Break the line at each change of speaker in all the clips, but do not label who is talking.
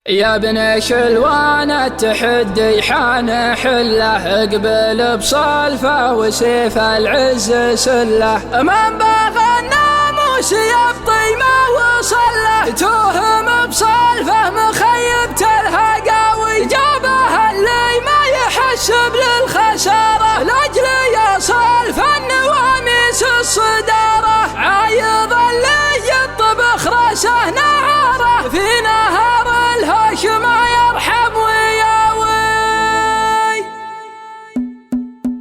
يا ابن شلوان التحدي حان حله، اقبل بصلفه وسيف العز سله. من باغى الناموس يبطي ما وصل له، توهم بصلفه مخيبة الهقاوي. جابه اللي ما يحسب للخسارة، لاجل يصلف النواميس الصدارة. عايض اللي يطبخ راسه نعاره، في نهار الهوش ما يرحم وياوي.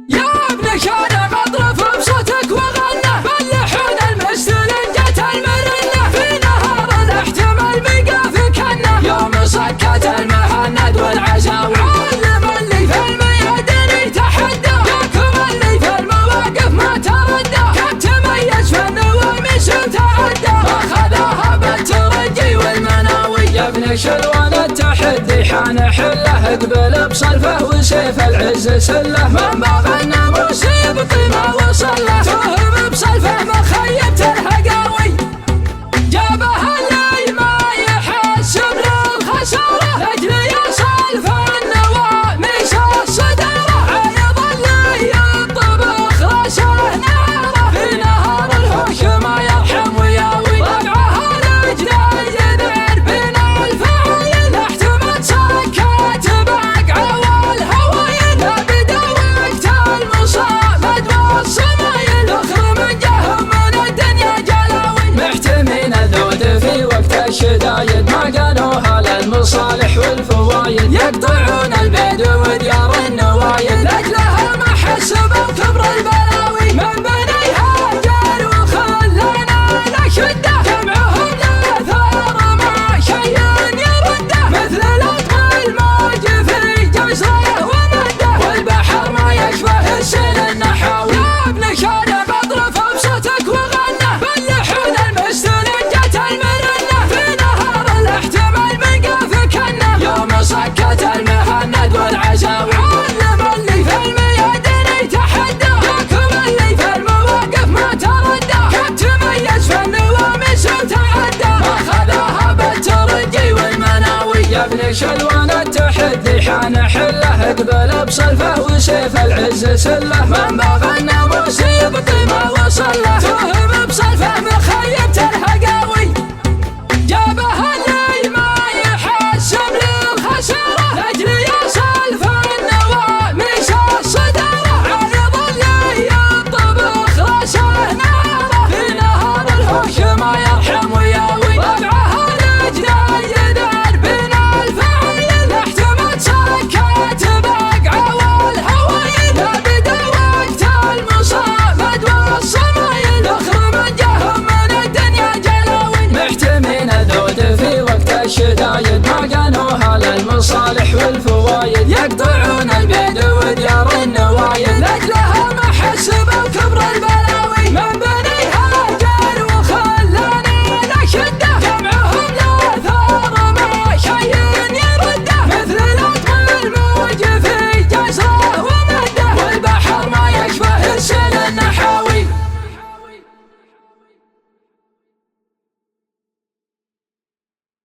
يا ابن شارع اضرب بصوتك وغنى، باللحون المستلنجة المرنة. في نهار الاحتمال بقى في كنه، يوم صكت المهند والعزاوي. علم اللي في الميادين يتحدى، ياكم اللي في المواقف ما تردى. كم تميز في النواميس وتعدى، اخذها بالترجي والمناوي. يا ابن شلوان التحدي حان حله، اقبل بصلفه وسيف العز سله. من باغى الناموس يبطي ما وصل له، توهم بصلفه مخيبة الهقاوي. جابه اللي ما يحسب للخسارة، لاجل يصلف النواميس الصدارة. عايض اللي يطبخ راسه نعاره، في نهار الهوش ما يرحم وياوي. ربعها رجل يذعر بين الفعايل، احتمت سكت بقعه والهوايل. لا بدا وقت المصامد والصمايل، اخر من جهم من الدنيا جلاوي. محتمين الذود في وقت الشدايد، ما قالوها للمصالح والفوايد. يقطعون البيد وديار النوايد، لاجلها ما حسبوا كبر البلاوي. من بنيها جار وخلانا نشده، جمعهم لاثار ما شيء يرده. مثل لطم الموج في جزره ومده، والبحر ما يشبه السيل النحاوي. يا ابن شارع اضرب بصوتك وغنى، باللحون المستلنجة المرنة. في نهار الاحتمال بقى في كنه، يوم صكت المهند والعزاوي. علم اللي في الميادين يتحدى، ياكم اللي في المواقف ما تردى. كم تميز في النواميس وتعدى، اخذها بالترجي والمناوي. يا ابن شلوان التحدي حان حله، اقبل بصلفه وسيف العز سله. من باغى الناموس يبطي ما وصل له، توهم بصلفه مخيبة الهقاوي. جابه اللي ما يحسب للخسارة، لاجل يصلف النواميس الصدارة. عايض اللي يطبخ راسه نعاره، في نهار الهوش ما يرحم وياوي. ربعها رجل يذعر بين الفعايل، احتمت سكت بقعه والهوايل. لا بدا وقت المصامد والصمايل، اخر من جهم من الدنيا جلاوي. محتمين الذود في وقت الشدايد، ما قالوها للمصالح والفوايد. يقطعون البيد